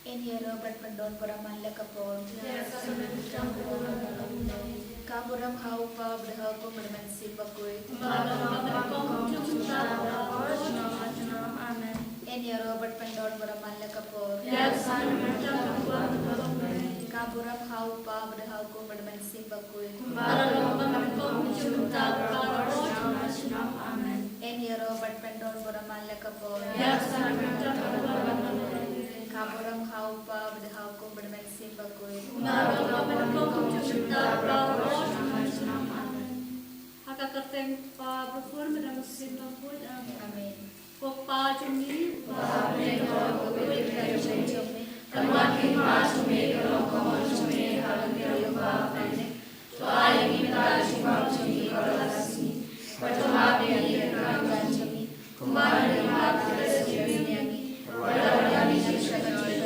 Enhero berpendon beramal lekapon. Kaburam haupa berhau berman sibakui. Enhero berpendon beramal lekapon. Kaburam haupa berhau berman sibakui. Enhero berpendon beramal lekapon. Kaburam haupa berhau berman sibakui. Hakakerteng pa berfur medang simbang pun. Amin. Pokpa jumi. Teman kita cumi kalau kamu cumi kalau kita lupa pendek. Tua yang kita cuma cumi kalau kasih. Percuma biar kita cumi. Kembali dengan kita sendiri. Walau yang disyukuri.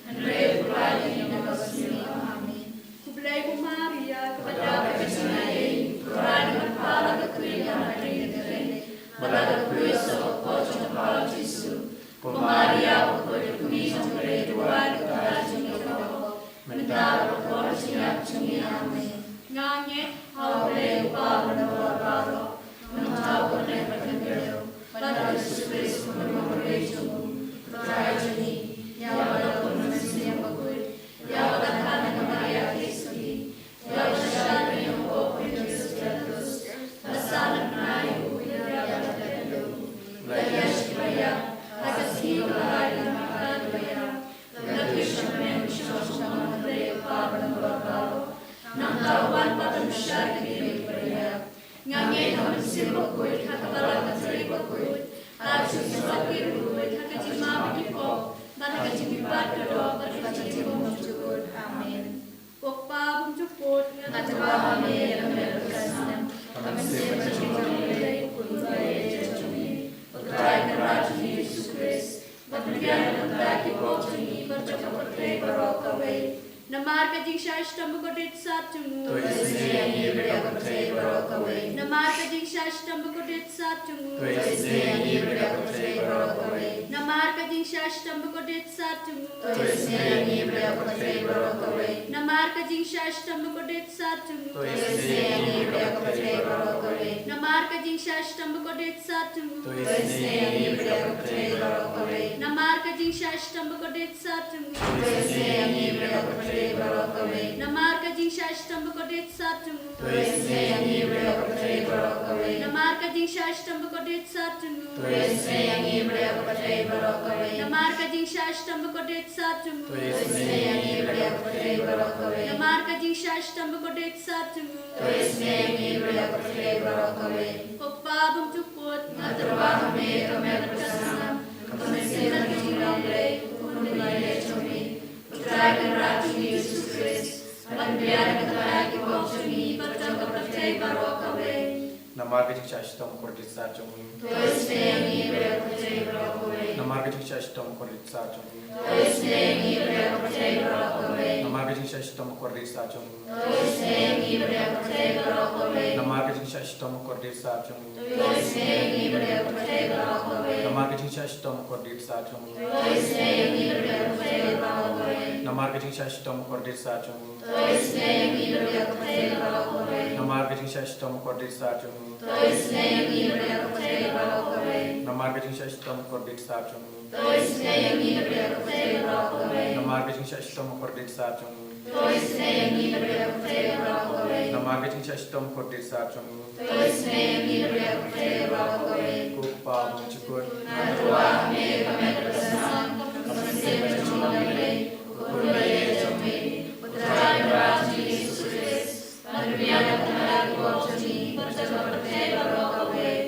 Henry pulai yang bersih. Amin. Kublai Maria Kepada kesenangan. Quran kepala kekeringan hari ini. Berada kuisa pojok kepala Yesus. Maria pokok kami sampai dua kita cuma mental pokok siap cumi amin. nganget Haule upah menawar mental boleh berkendero. Pada Yesus Kristus mengumpulkan tubuh percaya jadi yang walaupun masih yang bagus yang akan Maria Kristi yang bersyukur yang oh Yesus terus asal naik yang tertentu belajar supaya Kasih Tuhan yang akan bayar, tetapi semen sama mereka berdoa, nangkawan pada masyarakat ini beria, ngangen orang sibukut, kepala kasih bukut, harus sakit bukut, hakati mama dipo, barang jibat berdoa berkati mengucapkan amin. pokpa bumjuput Ngatawa kami yang berkesan, kami berjumpa dari kulai jami, putra kerajaan Yesus Kristus, berlian putra kibotuni bercakap berokawai. namar kajing shashtam godit satungu Tuisni yang ibri aku percaya berokawai. namar kajing shashtam godit satungu Tuisni yang ibri aku percaya berokawai. namar kajing shashtam godit satungu Tuisni yang ibri aku percaya berokawai. namar kajing shashtam godit satungu Tuisni yang ibri aku percaya berokawai. namar kajing shashtam godit satungu Tuisni yang ibri aku percaya berokawai. namar kajing shashtam godit satungu Tuisni yang ibri aku percaya berokawai. namar kajing shashtam godit satungu Tuisni yang ibri aku percaya berokawai. namar kajing shashtam godit satungu Tuisni yang ibri aku percaya berokawai. namar kajing shashtam godit satungu Tuisni yang ibri aku percaya berokawai. namar kajing shashtam godit satungu Tuisni yang ibri aku percaya berokawai. pokpa bumjuput Ngaterwa kami berkesan, kami sinar kejilangre, unulai cumi, putra kerajaan Yesus Kristus, berbiar kepada kibotuni, bercakap percaya berokawai. Namar kecik syashtam kordit sacung. Tuisni yang ibri aku percaya berokawai. Namar kecik syashtam kordit sacung. Tuisni yang ibri aku percaya berokawai. Namar kecik syashtam kordit sacung. Tuisni yang ibri aku percaya berokawai. Namar kecik syashtam kordit sacung. Tuisni yang ibri aku percaya berokawai. Namar kecik syashtam kordit sacung. Tuisni yang ibri aku percaya berokawai. Namar kecik syashtam kordit sacung. Tuisni yang ibri aku percaya berokawai. Namar kecik syashtam kordit sacung. Tuisni yang ibri aku percaya berokawai. Namar kecik syashtam kordit sacung. Tuisni yang ibri aku percaya berokawai. Namar kecik syashtam kordit sacung. Tuisni yang ibri aku percaya berokawai. Namar kecik syashtam kordit sacung. Tuisni yang ibri aku percaya berokawai. Kupa muncikut. Natua kami berkesan, kami berjumpa lagi, kulai jami, putra kerajaan Yesus Kristus, berbiar kepada kibotuni, bercakap percaya berokawai.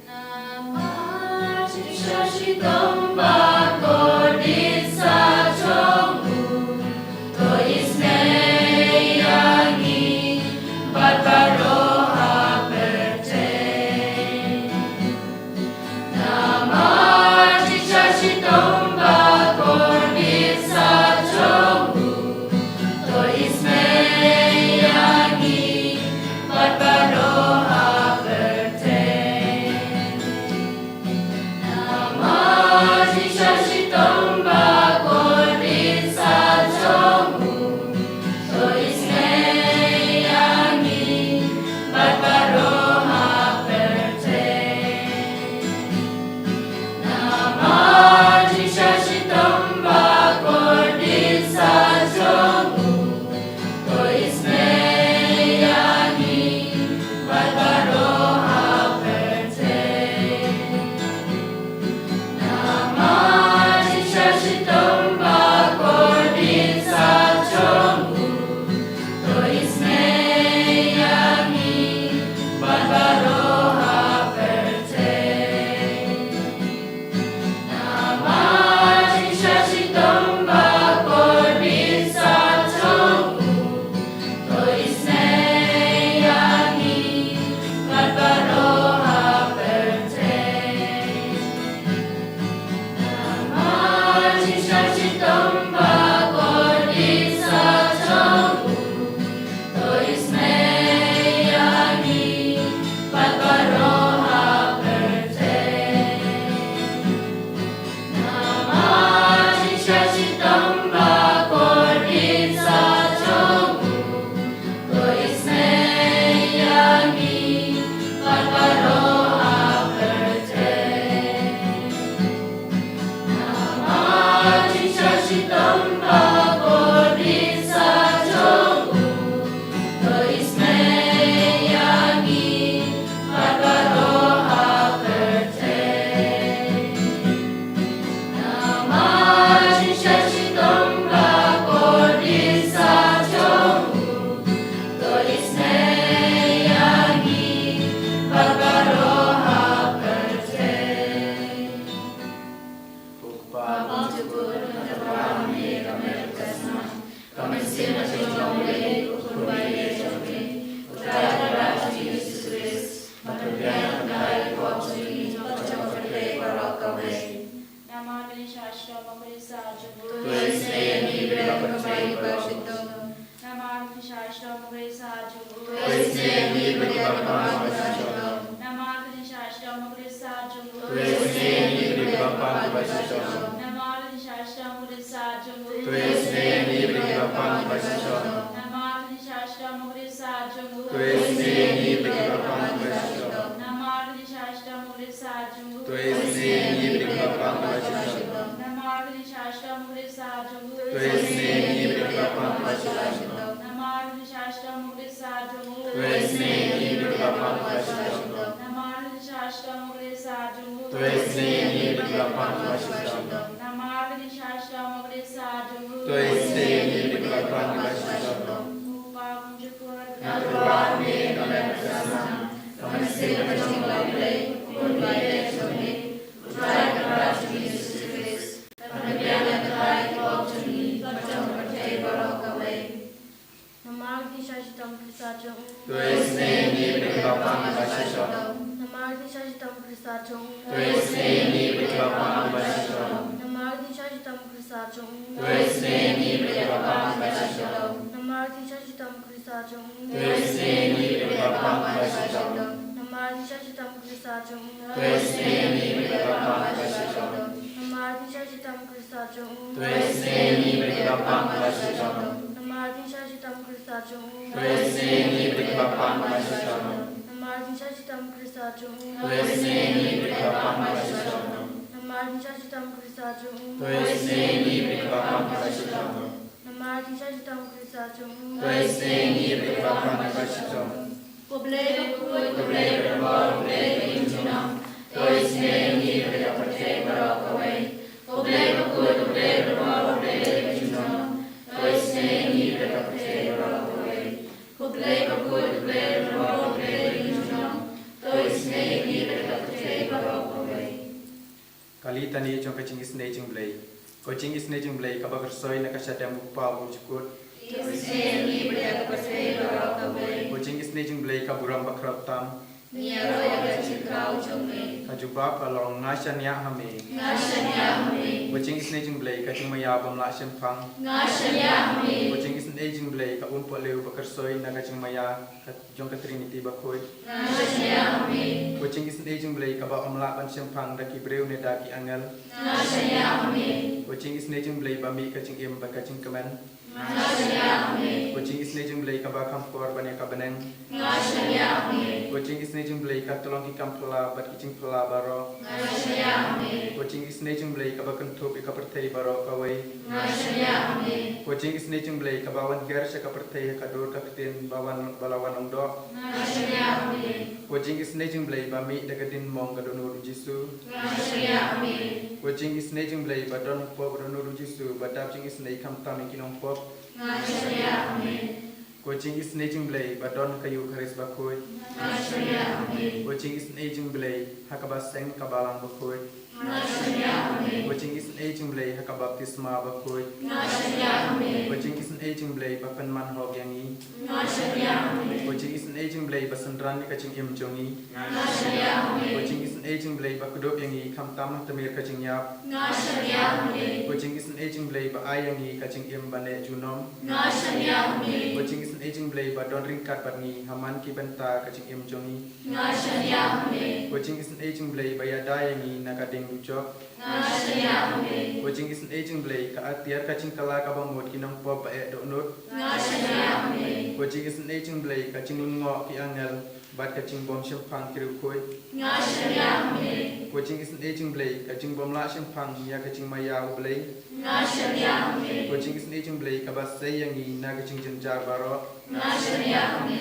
Nama Yesus tomba kodit sajongu, toisne yangi, barbaroha percaya. Panvashito, Namaste Shastra Murisa Jungu. Tuesne Nibrika Panvashito, Namaste Shastra Murisa Jungu. Tuesne Nibrika Panvashito, Namaste Shastra Murisa Jungu. Tuesne Nibrika Panvashito, Namaste Shastra Murisa Jungu. Tuesne Nibrika Panvashito, Namaste Shastra Murisa Jungu. Tuesne Nibrika Panvashito, Namaste Shastra Murisa Jungu. Tuesne Nibrika Panvashito, Namaste Shastra Murisa Jungu. Tuesne Nibrika Panvashito, Upa Munjukur. Natuane Kamersana, Kamersina Chinglaule, Kulvaile Choni, Utrai Karachmi Sifis, Kanabiana Kai Kopchani, Pacham Pate Barokaway. Namaste Shastra Murisa Jungu. Tuesne Nibrika Panvashito, Namaste Shastra Murisa Jungu. Tuesne Nibrika Panvashito, Namaste Shastra Murisa Jungu. Tuesne Nibrika Panvashito, Namaste Shastra Murisa Jungu. Tuesne Nibrika Panvashito, Namaste Shastra Murisa Jungu. Tuesne Nibrika Panvashito, Namaste Shastra Murisa Jungu. Tuesne Nibrika Panvashito, Namaste Shastra Murisa Jungu. Tuesne Nibrika Panvashito, Namaste Shastra Murisa Jungu. Tuesne Nibrika Panvashito, Namaste Shastra Murisa Jungu. Tuesne Nibrika Panvashito, Namaste Shastra Murisa Jungu. Tuesne Nibrika Panvashito, Kublai Bakul. Kublai Berbor, Kublai Injuna, Tuesne Nibrika Pate Barokaway. Kublai Bakul, Kublai Berbor, Kublai Injuna, Tuesne Nibrika Pate Barokaway. Kublai Bakul, Kublai Berbor, Kublai Injuna, Tuesne Nibrika Pate Barokaway. Kali tani jong kacing isne jing blay, kacing isne jing blay kabak soy na kasyadam upa wujukut, Tuesne Nibrika Pate Barokaway. kacing isne jing blay kaburam bakrab tam, Niaro Yaga Chikau Chome, kajubak along ngasyan ya hame, Ngashanya Hame, kacing isne jing blay kacing mayabam la sempang, Ngashanya Hame, kacing isne jing blay ka umpo leu bakar soy na kacing maya jong ka trinity bakoy, Ngashanya Hame, kacing isne jing blay kabak amla ban sempang daki breu ne daki angel, Ngashanya Hame, kacing isne jing blay bami kacing im ba kacing kemen, Ngashanya Hame, kacing isne jing blay kabak kampor ban ya kabeneng, Ngashanya Hame, Kucing isne jeng blay ka tolong ikam pela bat kicing pela baro. Ngashanya Hame, Kucing isne jeng blay ka bakan tup ika pertei baro kawai. Ngashanya Hame, Kucing isne jeng blay ka bawan ger ka pertei ka dur ka ketin bawan balawan ongdo. Ngashanya Hame, Kucing isne jeng blay bami dekatin mong ka donur jisu. Ngashanya Hame, Kucing isne jeng blay badon pop donur jisu badap jeng isne ikam tam ikinong pop. Ngashanya Hame, Kucing isne jeng blay badon kayu karis bakoy. Ngashanya Hame, Kucing isne jeng blay hakabas seng kabalang bakoy. Ngashanya Hame, Kucing isne jeng blay hakabaptisma bakoy. Ngashanya Hame, Kucing isne jeng blay bapan man hog yangi. Ngashanya Hame, Kucing isne jeng blay basendran ni kacing im jongi. Ngashanya Hame, Kucing isne jeng blay bakudop yangi kam tamah temir kacing yap. Ngashanya Hame, Kucing isne jeng blay ba ay yangi kacing im bane junom. Ngashanya Hame, Kucing isne jeng blay ba don ringkat batni haman ki benta kacing im jongi. Ngashanya Hame, Kucing isne jeng blay ba yada yangi nakading bucok. Ngashanya Hame, Kucing isne jeng blay ka atiar kacing kala kabamut kinong pop ba e donut. Ngashanya Hame, Kucing isne jeng blay kacing lungo ki angel bat kacing bom sempang kiru koi. Ngashanya Hame, Kucing isne jeng blay kacing bom la sempang ya kacing maya blay. Ngashanya Hame, Kucing isne jeng blay kabas say yangi na kacing jenjar baro. Ngashanya Hame,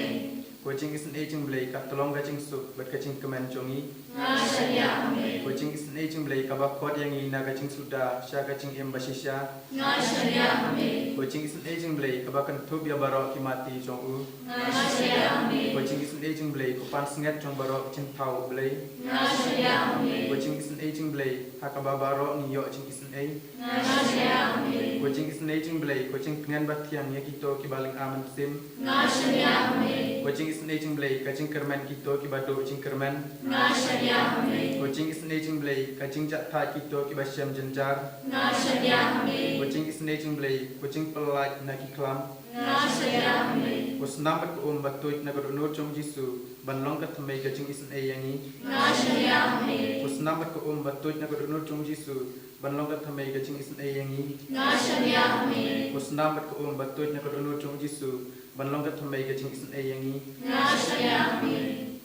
Kucing isne jeng blay ka tolong kacing sup bat kacing kemen jongi. Ngashanya Hame, Kucing isne jeng blay kabak kot yangi na kacing suda sya kacing em basisya. Ngashanya Hame, Kucing isne jeng blay kabakan tub ya baro ki mati jong u. Ngashanya Hame, Kucing isne jeng blay kupan senget jong baro kacing tau blay. Ngashanya Hame, Kucing isne jeng blay hakaba baro ni yo jing isne. Ngashanya Hame, Kucing isne jeng blay kucing pengen batiang ya kito ki baling aman sim. Ngashanya Hame, Kucing isne jeng blay kacing kermen kito ki bado jing kermen. Ngashanya Hame, Kucing isne jeng blay kacing jat tha kito ki basyam jenjar. Ngashanya Hame, Kucing isne jeng blay kucing pelat na ki klam. Ngashanya Hame, Usnam kat batuj na kadunur chong Jisu banlong kat thamai ka jing isan ayangi Ngashania Amen. Usnam kat batuj na kadunur chong Jisu banlong kat thamai ka jing isan ayangi Ngashania Amen. Usnam kat batuj na kadunur chong Jisu banlong kat thamai ka jing isan ayangi Ngashania Amen.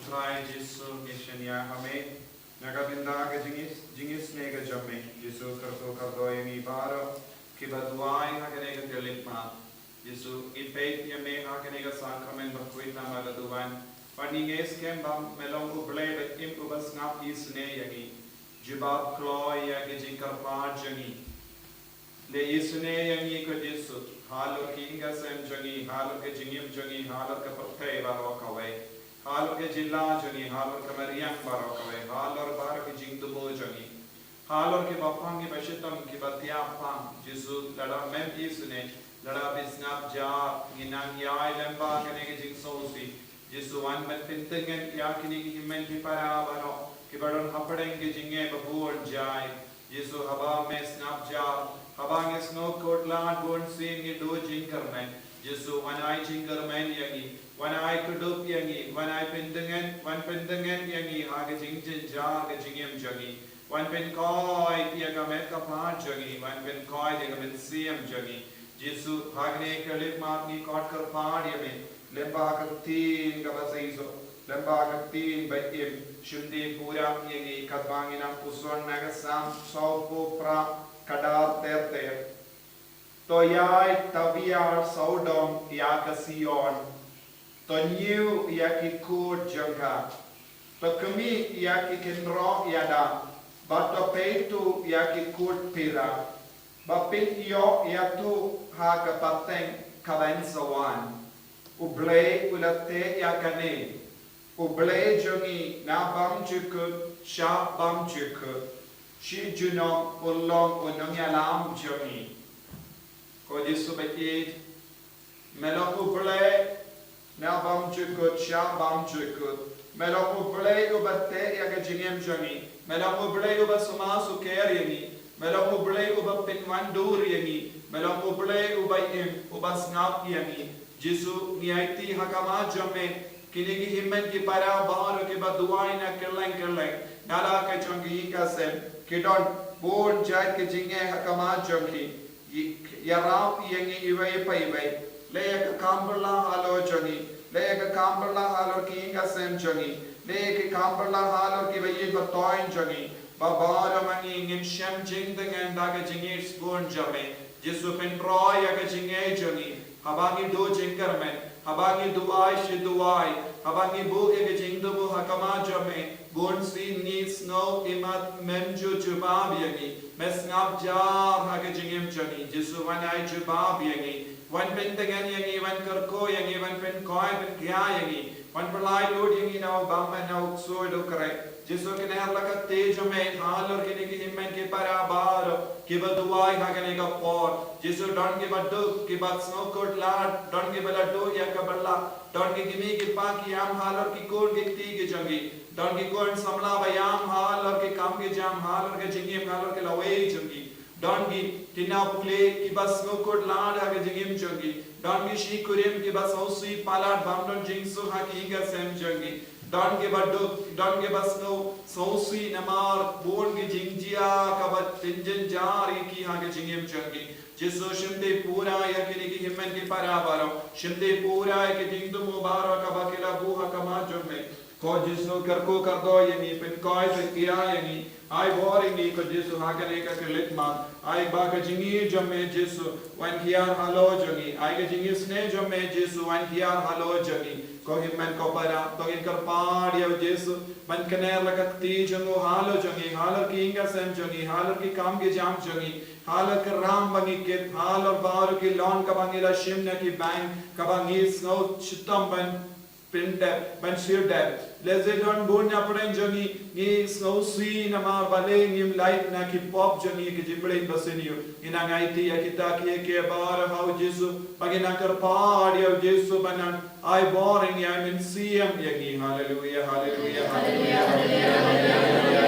Try Jisu Ngashania Amen. Nagabinda ka jingis ne ka jamme Jisu karto karto yangi baro kibaduai hakane ka dilipma Jisu ipet yame hakane ka sakramen bakuit na maraduan paninges kem bam melong uble bet im ubas ngap isne yangi jibab kloy ya ke jinkar pa jangi le isne yangi ko Jisu halo kinga sem jangi halo ke jingim jangi halo ka pathe baro kawai halo ke jilla jangi halo ka mariam baro kawai halo baro ke jingdumo jangi halo ke bapangi bashitam ke batyapam Jisu lada mem isne lada bisnap ja ginang yai lemba kene ke jing sosi Jisu wan men pintengen ya kini ki men ki para baro ke badon hapadeng ke jinge babur jai Jisu haba me snap ja haba nge snow kotla bon sin nge do jing karmen Jisu wan ai jing karmen yangi wan ai kudup yangi wan ai pintengen yangi ha ke jing ja ke jingem jangi wan pen koi ya ka met ka pa jangi wan pen koi de ka men siam jangi Jisu hagne kelip mat ni kot kar pa yame lemba katin ka basaiso lemba katin baim shimdi pura yangi katbangina uson nagasam saupo pra kadar ter to yai taviar saudom yakasion to new yakikut jangka to kami yakikenro yada bato peitu yakikut pira bapin iyo yatu ha kapateng kavensawan ublay ulate yakane ublay jongi na bam chukut sha bam chukut shi junong ulong unong yalam jongi ko Jisu bakit melok ublay na bam chukut sha bam chukut melok ublay ubate yakajingem jongi melok ublay ubasumasu keryangi melok ublay ubapinwan duryangi melok ublay ubayim ubasngap yangi Jisu niaiti hakama jamme kinigi himmen ki para bahar ke baduai na kerleng nala ke chongi ka sem kidon bon jai ke jinge hakama jamki yarap yangi ibai pai le ka kambala halo jongi le ka kambala halo ki ka sem jongi le ka kambala halo ki bai batoin jongi babara mangi ngin shem jing dengan daga jingir spoon jamme Jisu pen roy ka jinge jongi habangi do jingkarmen habangi duai shiduai habangi bu ege jingdumu hakama jamme bon sin ni snow imat menju jubabiyangi mesngap jar hage jingem jani Jisu wanai jubabiyangi wan pentengan yangi wan kerko yangi wan pen koi pen kya yangi wan perlai lord yangi nau bamman nau soy do kare Jisu ke ner lakat tejo me halor kini ki himmen ke parabar ke baduai hagane ka por Jisu don ke badu ke bad snow coat lad don ke baladu ya ka balla don ke gimi ke pa ki am halor ki kor ke ti ke jangi don ke kon samla bayam halor ke kam ke jam halor ke jingim halor ke lawei jangi don ke tina pule ki bas snow coat lad hage jingim jangi don ke shi kurim ke bas hosi palad bamdon jingsu ha ki ga sem jangi don ke badu don ke bas no sosi namar bon ke jingjia ka bat tinjin jari ki ha ke jingim jangi Jisu shimde pura ya kini ki himmen ki parabaro shimde pura ya ki jingdu mubarak ka bakila buha kama jamme ko Jisu karko kardo yani pen koi pe kiya yani ai boringi ko Jisu hakane ka kelitma ai ba ka jingi jamme Jisu wan kiar halo jangi ai ka jingi sne jamme Jisu wan kiar halo jangi ko himmen ko para to in kar paad ya Jisu man kaner lakati jango halo jangi halo ki inga sem jangi halo ki kam ke jam jangi halo ke ram bangi ke halo baru ki lawn ka bangi la shimna ki bang ka bangi snow chitam ban pinde ban shirde leze don bonya pren jangi ni snow si na mar bale ngim light na ki pop jangi ki jibre baseniyo ina ngaiti ya kita ki ke bar how Jisu bagina kar paad ya Jisu banan I boring ya min siem yangi hallelujah hallelujah hallelujah hallelujah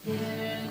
Yang